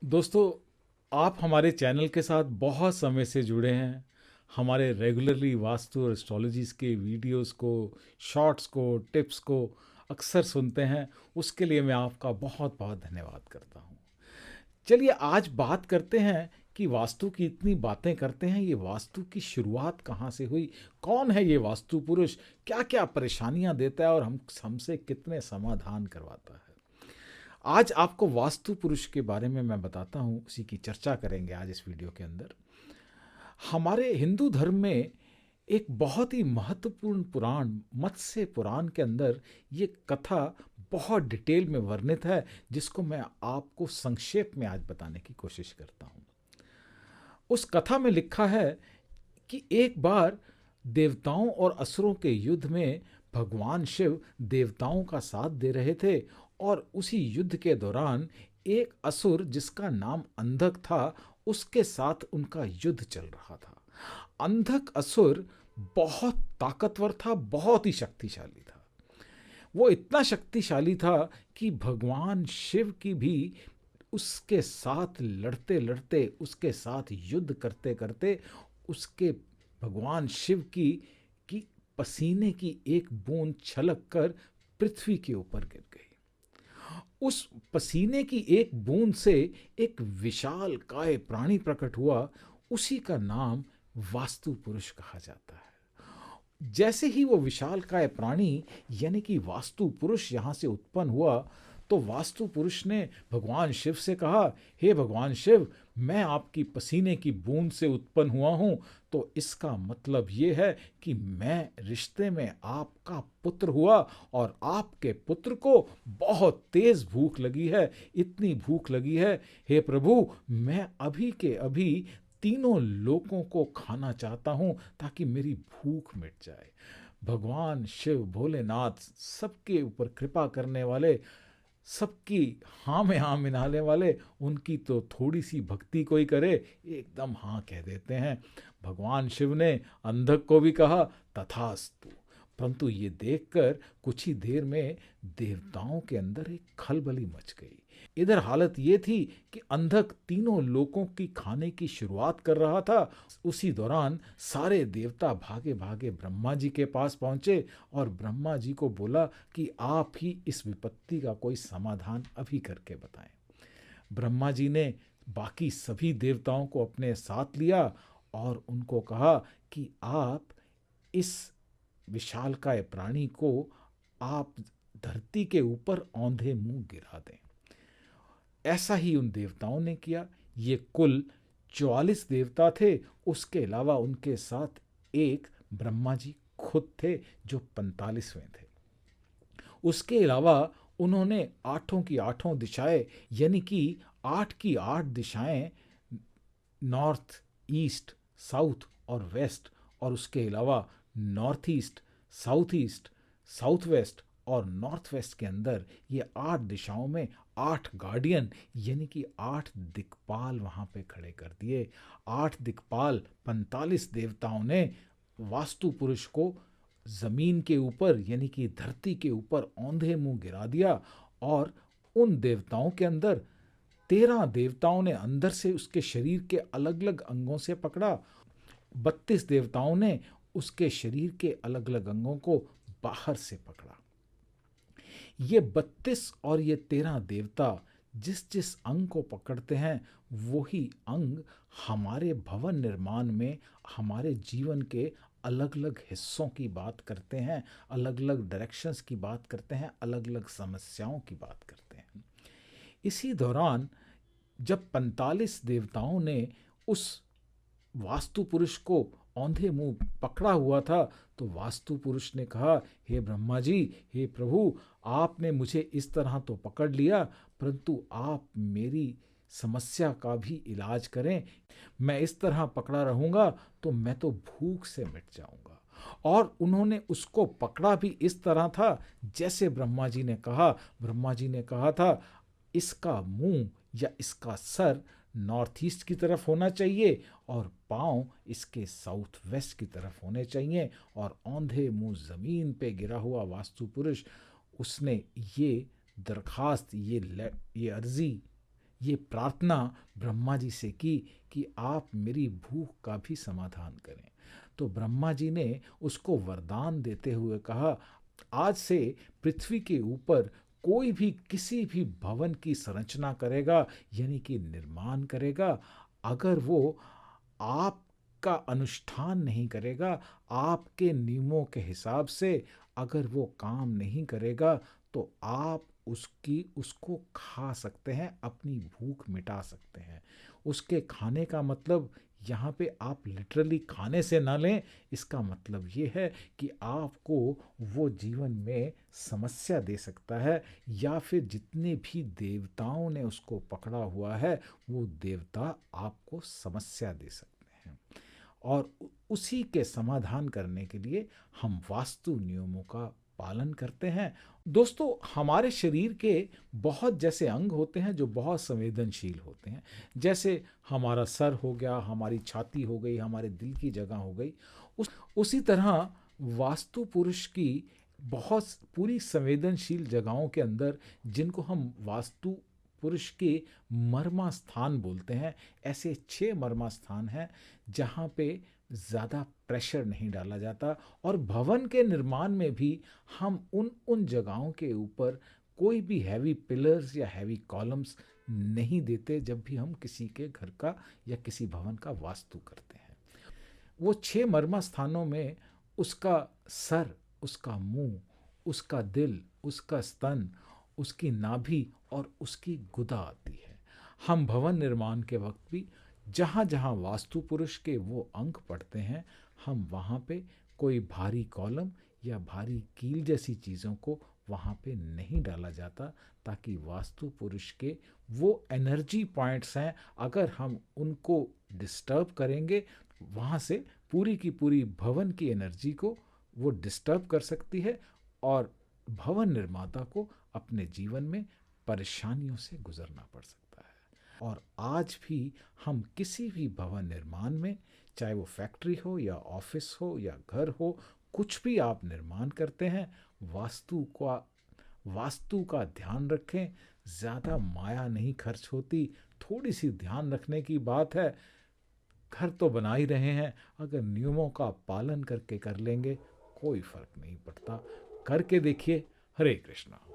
दोस्तों, आप हमारे चैनल के साथ बहुत समय से जुड़े हैं। हमारे रेगुलरली वास्तु और एस्ट्रोलॉजीज़ के वीडियोस को, शॉर्ट्स को, टिप्स को अक्सर सुनते हैं। उसके लिए मैं आपका बहुत बहुत धन्यवाद करता हूँ। चलिए आज बात करते हैं कि वास्तु की इतनी बातें करते हैं, ये वास्तु की शुरुआत कहाँ से हुई, कौन है ये वास्तु पुरुष, क्या क्या परेशानियाँ देता है और हमसे कितने समाधान करवाता है। आज आपको वास्तु पुरुष के बारे में मैं बताता हूँ, उसी की चर्चा करेंगे आज इस वीडियो के अंदर। हमारे हिंदू धर्म में एक बहुत ही महत्वपूर्ण पुराण मत्स्य पुराण के अंदर ये कथा बहुत डिटेल में वर्णित है, जिसको मैं आपको संक्षेप में आज बताने की कोशिश करता हूँ। उस कथा में लिखा है कि एक बार देवताओं और असुरों के युद्ध में भगवान शिव देवताओं का साथ दे रहे थे और उसी युद्ध के दौरान एक असुर जिसका नाम अंधक था, उसके साथ उनका युद्ध चल रहा था। अंधक असुर बहुत ताकतवर था, बहुत ही शक्तिशाली था। वो इतना शक्तिशाली था कि भगवान शिव की भी उसके साथ लड़ते लड़ते, उसके साथ युद्ध करते करते, उसके भगवान शिव की पसीने की एक बूंद छलक कर पृथ्वी के ऊपर गिर गई। उस पसीने की एक बूंद से एक विशाल काय प्राणी प्रकट हुआ। उसी का नाम वास्तु पुरुष कहा जाता है। जैसे ही वो विशाल काय प्राणी यानी कि वास्तु पुरुष यहाँ से उत्पन्न हुआ, तो वास्तु पुरुष ने भगवान शिव से कहा, हे भगवान शिव, मैं आपकी पसीने की बूंद से उत्पन्न हुआ हूँ, तो इसका मतलब ये है कि मैं रिश्ते में आपका पुत्र हुआ और आपके पुत्र को बहुत तेज भूख लगी है। इतनी भूख लगी है, हे प्रभु, मैं अभी के अभी तीनों लोगों को खाना चाहता हूं ताकि मेरी भूख मिट जाए। भगवान शिव भोलेनाथ, सबके ऊपर कृपा करने वाले, सबकी हाँ में हाँ मिलाने वाले, उनकी तो थोड़ी सी भक्ति कोई करे, एकदम हाँ कह देते हैं। भगवान शिव ने अंधक को भी कहा तथास्तु। परंतु ये देखकर कुछ ही देर में देवताओं के अंदर एक खलबली मच गई। इधर हालत ये थी कि अंधक तीनों लोगों की खाने की शुरुआत कर रहा था। उसी दौरान सारे देवता भागे भागे ब्रह्मा जी के पास पहुंचे और ब्रह्मा जी को बोला कि आप ही इस विपत्ति का कोई समाधान अभी करके बताएं। ब्रह्मा जी ने बाकी सभी देवताओं को अपने साथ लिया और उनको कहा कि आप इस विशालकाय प्राणी को आप धरती के ऊपर औंधे मुंह गिरा दें। ऐसा ही उन देवताओं ने किया। ये कुल 44 देवता थे। उसके अलावा उनके साथ एक ब्रह्मा जी खुद थे जो 45वें थे। उसके अलावा उन्होंने आठों की आठों दिशाएं, यानी कि 8 की 8 दिशाएं, नॉर्थ, ईस्ट, साउथ और वेस्ट, और उसके अलावा नॉर्थ ईस्ट, साउथ वेस्ट और नॉर्थ वेस्ट के अंदर ये 8 दिशाओं में 8 गार्डियन यानी कि 8 दिक्पाल वहां पे खड़े कर दिए। 8 दिक्पाल 45 देवताओं ने वास्तु पुरुष को जमीन के ऊपर यानी कि धरती के ऊपर औंधे मुंह गिरा दिया। और उन देवताओं के अंदर 13 देवताओं ने अंदर से उसके शरीर के अलग अलग अंगों से पकड़ा। 32 देवताओं ने उसके शरीर के अलग अलग अंगों को बाहर से पकड़ा। ये 32 और ये 13 देवता जिस जिस अंग को पकड़ते हैं, वही अंग हमारे भवन निर्माण में, हमारे जीवन के अलग अलग हिस्सों की बात करते हैं, अलग अलग डायरेक्शंस की बात करते हैं, अलग अलग समस्याओं की बात करते हैं। इसी दौरान जब 45 देवताओं ने उस वास्तु पुरुष को औंधे मुंह पकड़ा हुआ था, तो वास्तु पुरुष ने कहा, हे ब्रह्मा जी, हे प्रभु, आपने मुझे इस तरह तो पकड़ लिया, परंतु आप मेरी समस्या का भी इलाज करें। मैं इस तरह पकड़ा रहूंगा तो मैं तो भूख से मिट जाऊंगा। और उन्होंने उसको पकड़ा भी इस तरह था जैसे ब्रह्मा जी ने कहा। ब्रह्मा जी ने कहा था, इसका मुंह या इसका सर नॉर्थ ईस्ट की तरफ होना चाहिए और पांव इसके साउथ वेस्ट की तरफ होने चाहिए। और औंधे मुंह जमीन पे गिरा हुआ वास्तु पुरुष, उसने ये दरखास्त, ये अर्जी, ये प्रार्थना ब्रह्मा जी से की कि आप मेरी भूख का भी समाधान करें। तो ब्रह्मा जी ने उसको वरदान देते हुए कहा, आज से पृथ्वी के ऊपर कोई भी किसी भी भवन की संरचना करेगा, यानी कि निर्माण करेगा, अगर वो आपका अनुष्ठान नहीं करेगा, आपके नियमों के हिसाब से अगर वो काम नहीं करेगा, तो आप उसको खा सकते हैं, अपनी भूख मिटा सकते हैं। उसके खाने का मतलब यहाँ पे आप लिटरली खाने से ना लें, इसका मतलब ये है कि आपको वो जीवन में समस्या दे सकता है, या फिर जितने भी देवताओं ने उसको पकड़ा हुआ है, वो देवता आपको समस्या दे सकते हैं। और उसी के समाधान करने के लिए हम वास्तु नियमों का पालन करते हैं। दोस्तों, हमारे शरीर के बहुत जैसे अंग होते हैं जो बहुत संवेदनशील होते हैं। जैसे हमारा सर हो गया, हमारी छाती हो गई, हमारे दिल की जगह हो गई। उसी तरह वास्तु पुरुष की बहुत पूरी संवेदनशील जगहों के अंदर, जिनको हम वास्तु पुरुष के मर्मा स्थान बोलते हैं, ऐसे 6 मर्मा स्थान हैं जहाँ पे ज़्यादा प्रेशर नहीं डाला जाता। और भवन के निर्माण में भी हम उन उन जगहों के ऊपर कोई भी हैवी पिलर्स या हैवी कॉलम्स नहीं देते जब भी हम किसी के घर का या किसी भवन का वास्तु करते हैं। वो 6 मर्मा स्थानों में उसका सर, उसका मुंह, उसका दिल, उसका स्तन, उसकी नाभि और उसकी गुदा आती है। हम भवन निर्माण के वक्त भी जहाँ जहाँ वास्तु पुरुष के वो अंक पड़ते हैं, हम वहाँ पे कोई भारी कॉलम या भारी कील जैसी चीज़ों को वहाँ पे नहीं डाला जाता, ताकि वास्तु पुरुष के वो एनर्जी पॉइंट्स हैं, अगर हम उनको डिस्टर्ब करेंगे, वहाँ से पूरी की पूरी भवन की एनर्जी को वो डिस्टर्ब कर सकती है, और भवन निर्माता को अपने जीवन में परेशानियों से गुजरना पड़ सकता है। और आज भी हम किसी भी भवन निर्माण में, चाहे वो फैक्ट्री हो या ऑफिस हो या घर हो, कुछ भी आप निर्माण करते हैं, वास्तु का ध्यान रखें। ज़्यादा माया नहीं खर्च होती, थोड़ी सी ध्यान रखने की बात है। घर तो बना ही रहे हैं, अगर नियमों का पालन करके कर लेंगे, कोई फर्क नहीं पड़ता। करके देखिए। हरे कृष्णा।